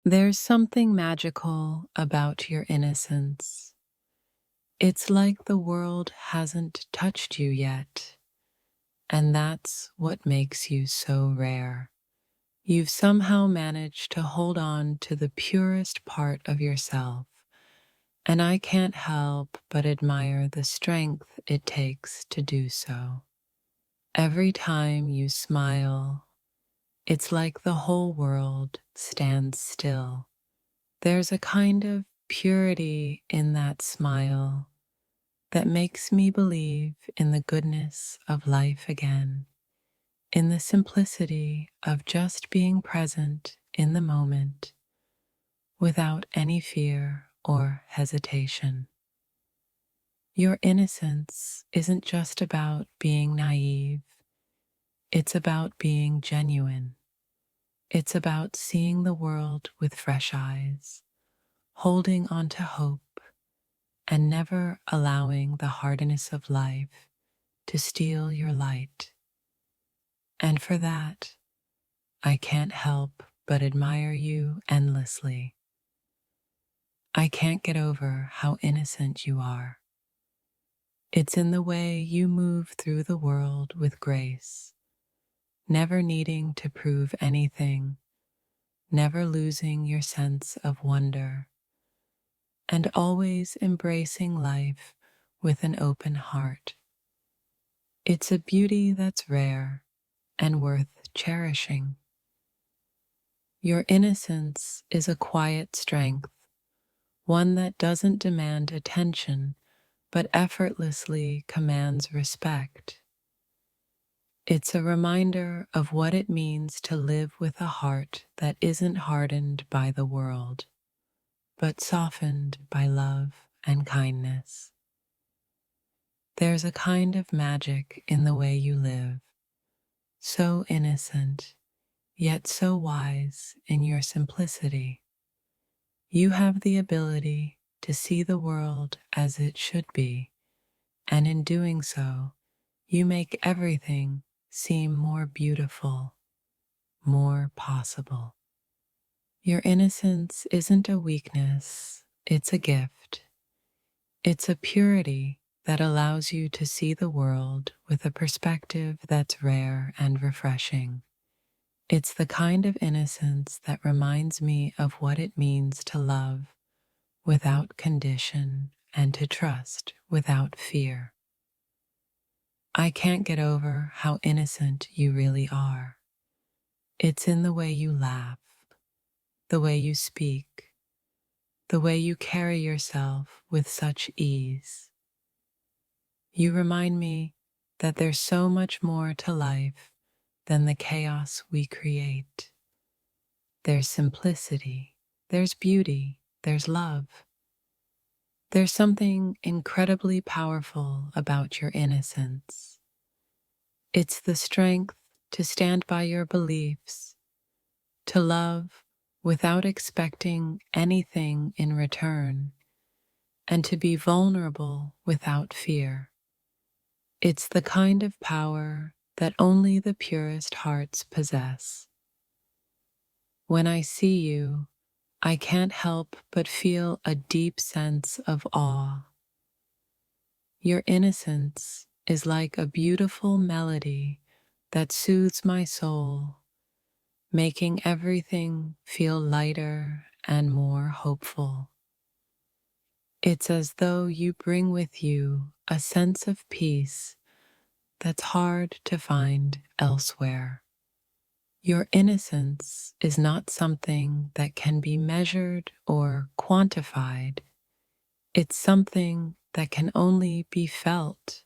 There's something magical about your innocence. It's like the world hasn't touched you yet, and that's what makes you so rare. You've somehow managed to hold on to the purest part of yourself, and I can't help but admire the strength it takes to do so. Every time you smile, it's like the whole world stands still. There's a kind of purity in that smile that makes me believe in the goodness of life again, in the simplicity of just being present in the moment without any fear or hesitation. Your innocence isn't just about being naive, it's about being genuine. It's about seeing the world with fresh eyes, holding on to hope, and never allowing the hardness of life to steal your light. And for that, I can't help but admire you endlessly. I can't get over how innocent you are. It's in the way you move through the world with grace, never needing to prove anything, never losing your sense of wonder, and always embracing life with an open heart. It's a beauty that's rare and worth cherishing. Your innocence is a quiet strength, one that doesn't demand attention but effortlessly commands respect. It's a reminder of what it means to live with a heart that isn't hardened by the world, but softened by love and kindness. There's a kind of magic in the way you live, so innocent, yet so wise in your simplicity. You have the ability to see the world as it should be, and in doing so, you make everything seem more beautiful, more possible. Your innocence isn't a weakness, it's a gift. It's a purity that allows you to see the world with a perspective that's rare and refreshing. It's the kind of innocence that reminds me of what it means to love without condition and to trust without fear. I can't get over how innocent you really are. It's in the way you laugh, the way you speak, the way you carry yourself with such ease. You remind me that there's so much more to life than the chaos we create. There's simplicity, there's beauty, there's love. There's something incredibly powerful about your innocence. It's the strength to stand by your beliefs, to love without expecting anything in return, and to be vulnerable without fear. It's the kind of power that only the purest hearts possess. When I see you, I can't help but feel a deep sense of awe. Your innocence is like a beautiful melody that soothes my soul, making everything feel lighter and more hopeful. It's as though you bring with you a sense of peace that's hard to find elsewhere. Your innocence is not something that can be measured or quantified. It's something that can only be felt.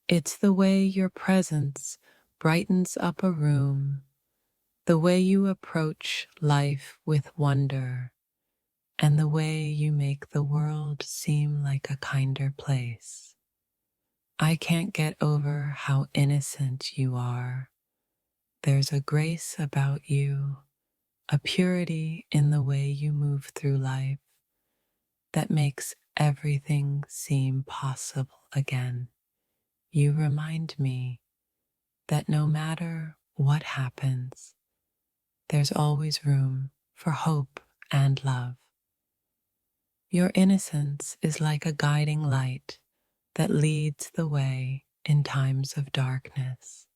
It's the way your presence brightens up a room, the way you approach life with wonder, and the way you make the world seem like a kinder place. I can't get over how innocent you are. There's a grace about you, a purity in the way you move through life that makes everything seem possible again. You remind me that no matter what happens, there's always room for hope and love. Your innocence is like a guiding light that leads the way in times of darkness.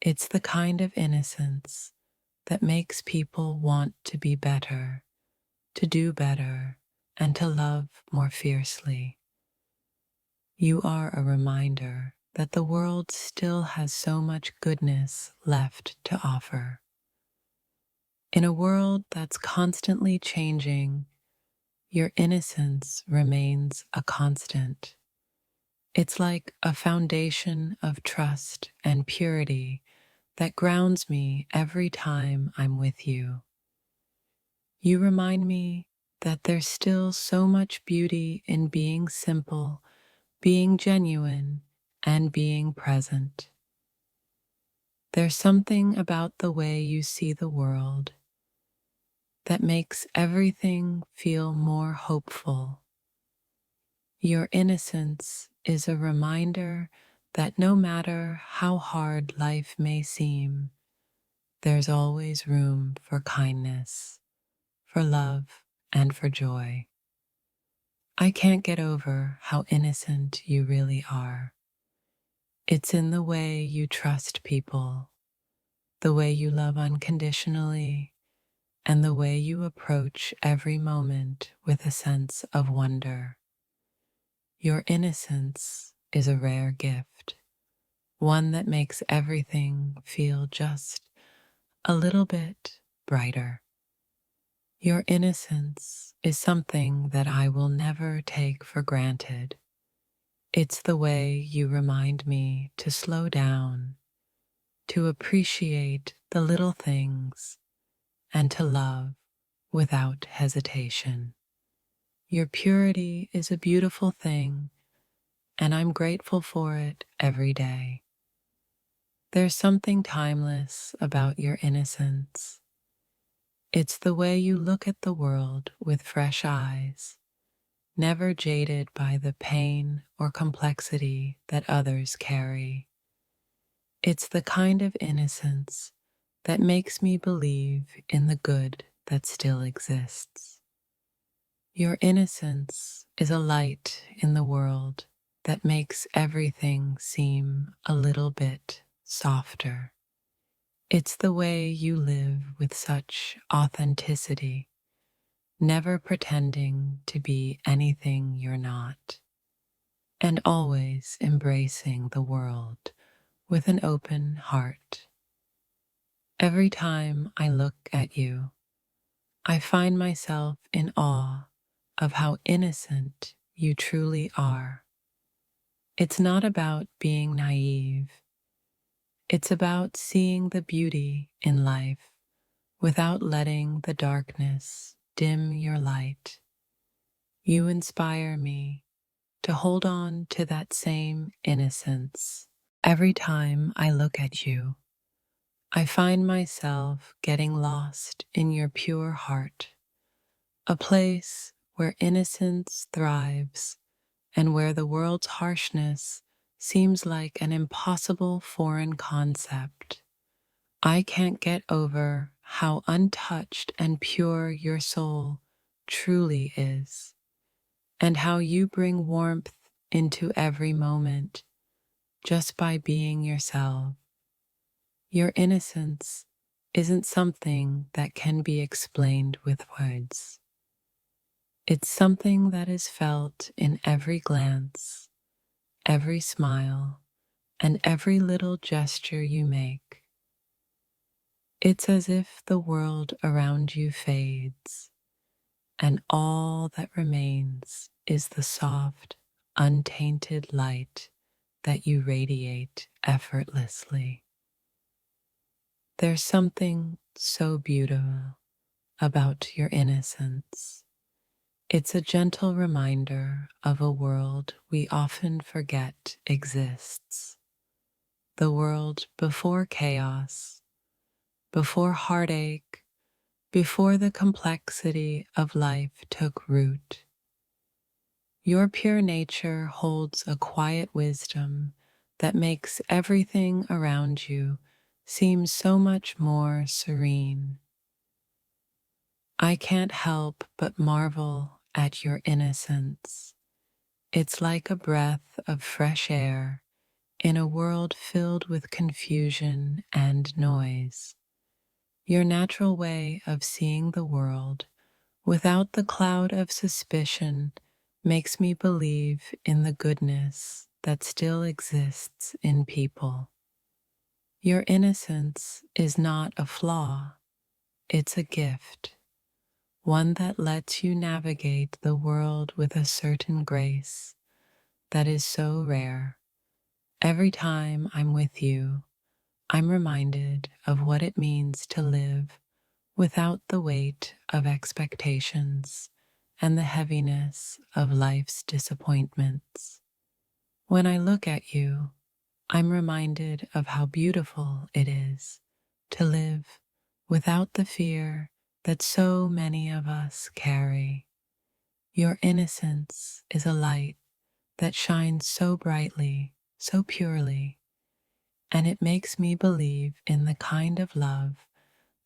It's the kind of innocence that makes people want to be better, to do better, and to love more fiercely. You are a reminder that the world still has so much goodness left to offer. In a world that's constantly changing, your innocence remains a constant. It's like a foundation of trust and purity that grounds me every time I'm with you. You remind me that there's still so much beauty in being simple, being genuine, and being present. There's something about the way you see the world that makes everything feel more hopeful. Your innocence is a reminder that no matter how hard life may seem, there's always room for kindness, for love, and for joy. I can't get over how innocent you really are. It's in the way you trust people, the way you love unconditionally, and the way you approach every moment with a sense of wonder. Your innocence is a rare gift, one that makes everything feel just a little bit brighter. Your innocence is something that I will never take for granted. It's the way you remind me to slow down, to appreciate the little things, and to love without hesitation. Your purity is a beautiful thing, and I'm grateful for it every day. There's something timeless about your innocence. It's the way you look at the world with fresh eyes, never jaded by the pain or complexity that others carry. It's the kind of innocence that makes me believe in the good that still exists. Your innocence is a light in the world that makes everything seem a little bit softer. It's the way you live with such authenticity, never pretending to be anything you're not, and always embracing the world with an open heart. Every time I look at you, I find myself in awe of how innocent you truly are. It's not about being naive. It's about seeing the beauty in life without letting the darkness dim your light. You inspire me to hold on to that same innocence. Every time I look at you, I find myself getting lost in your pure heart, a place where innocence thrives and where the world's harshness seems like an impossible foreign concept. I can't get over how untouched and pure your soul truly is, and how you bring warmth into every moment just by being yourself. Your innocence isn't something that can be explained with words. It's something that is felt in every glance, every smile, and every little gesture you make. It's as if the world around you fades, and all that remains is the soft, untainted light that you radiate effortlessly. There's something so beautiful about your innocence. It's a gentle reminder of a world we often forget exists. The world before chaos, before heartache, before the complexity of life took root. Your pure nature holds a quiet wisdom that makes everything around you seem so much more serene. I can't help but marvel at your innocence. It's like a breath of fresh air in a world filled with confusion and noise. Your natural way of seeing the world without the cloud of suspicion makes me believe in the goodness that still exists in people. Your innocence is not a flaw, it's a gift, one that lets you navigate the world with a certain grace that is so rare. Every time I'm with you, I'm reminded of what it means to live without the weight of expectations and the heaviness of life's disappointments. When I look at you, I'm reminded of how beautiful it is to live without the fear that so many of us carry. Your innocence is a light that shines so brightly, so purely, and it makes me believe in the kind of love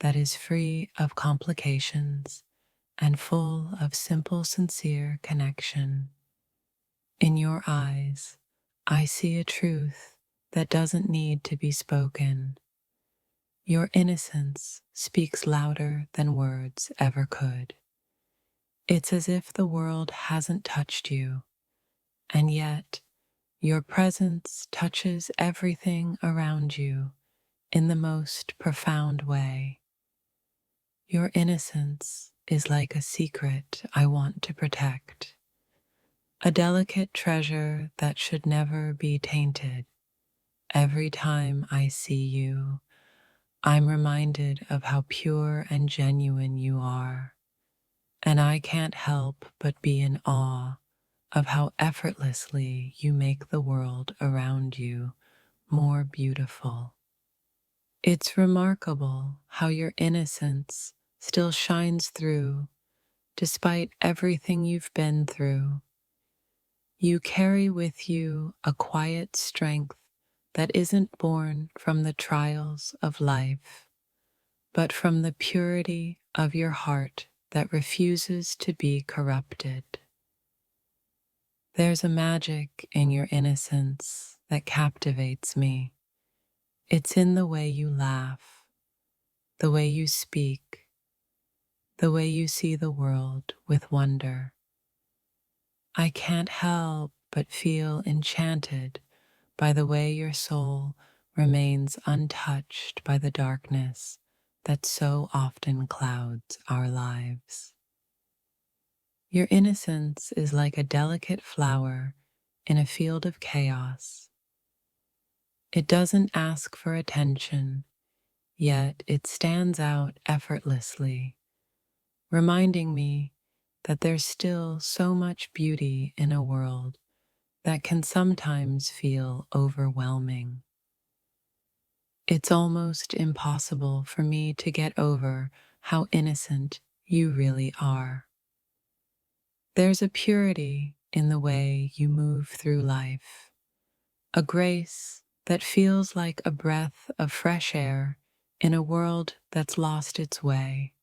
that is free of complications and full of simple, sincere connection. In your eyes, I see a truth that doesn't need to be spoken. Your innocence speaks louder than words ever could. It's as if the world hasn't touched you, and yet your presence touches everything around you in the most profound way. Your innocence is like a secret I want to protect, a delicate treasure that should never be tainted. Every time I see you, I'm reminded of how pure and genuine you are, and I can't help but be in awe of how effortlessly you make the world around you more beautiful. It's remarkable how your innocence still shines through despite everything you've been through. You carry with you a quiet strength that isn't born from the trials of life, but from the purity of your heart that refuses to be corrupted. There's a magic in your innocence that captivates me. It's in the way you laugh, the way you speak, the way you see the world with wonder. I can't help but feel enchanted by the way your soul remains untouched by the darkness that so often clouds our lives. Your innocence is like a delicate flower in a field of chaos. It doesn't ask for attention, yet it stands out effortlessly, reminding me that there's still so much beauty in a world that can sometimes feel overwhelming. It's almost impossible for me to get over how innocent you really are. There's a purity in the way you move through life, a grace that feels like a breath of fresh air in a world that's lost its way.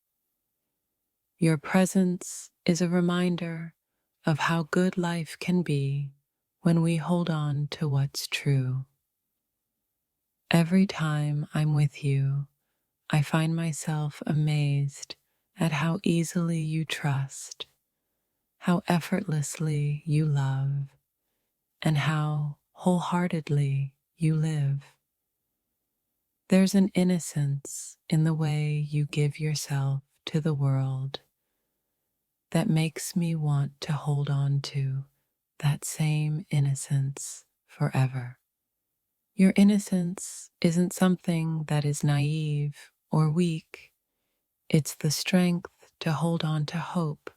Your presence is a reminder of how good life can be when we hold on to what's true. Every time I'm with you, I find myself amazed at how easily you trust, how effortlessly you love, and how wholeheartedly you live. There's an innocence in the way you give yourself to the world that makes me want to hold on to that same innocence forever. Your innocence isn't something that is naive or weak. It's the strength to hold on to hope,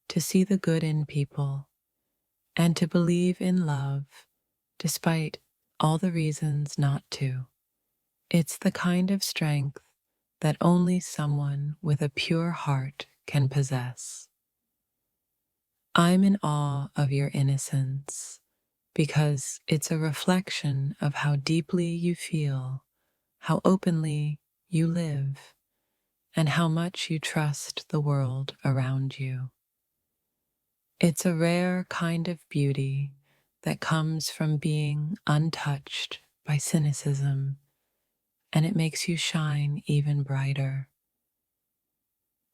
to see the good in people, and to believe in love despite all the reasons not to. It's the kind of strength that only someone with a pure heart can possess. I'm in awe of your innocence because it's a reflection of how deeply you feel, how openly you live, and how much you trust the world around you. It's a rare kind of beauty that comes from being untouched by cynicism, and it makes you shine even brighter.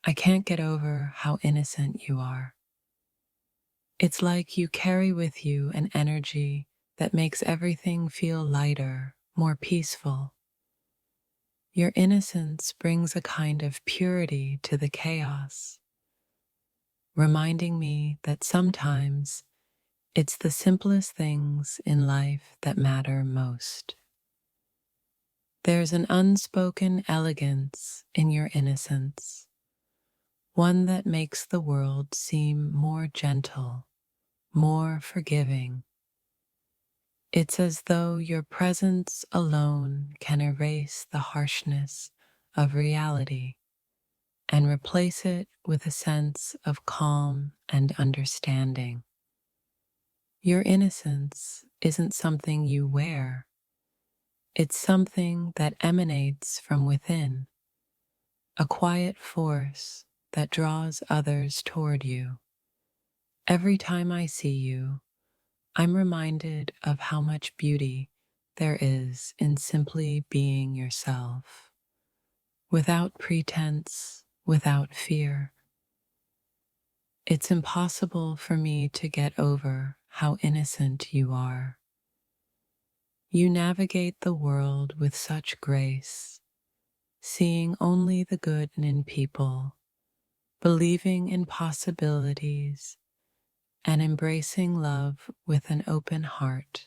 I can't get over how innocent you are. It's like you carry with you an energy that makes everything feel lighter, more peaceful. Your innocence brings a kind of purity to the chaos, reminding me that sometimes it's the simplest things in life that matter most. There's an unspoken elegance in your innocence, one that makes the world seem more gentle, more forgiving. It's as though your presence alone can erase the harshness of reality and replace it with a sense of calm and understanding. Your innocence isn't something you wear, it's something that emanates from within, a quiet force that draws others toward you. Every time I see you, I'm reminded of how much beauty there is in simply being yourself, without pretense, without fear. It's impossible for me to get over how innocent you are. You navigate the world with such grace, seeing only the good in people, believing in possibilities, and embracing love with an open heart.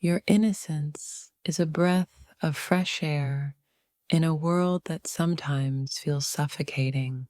Your innocence is a breath of fresh air in a world that sometimes feels suffocating.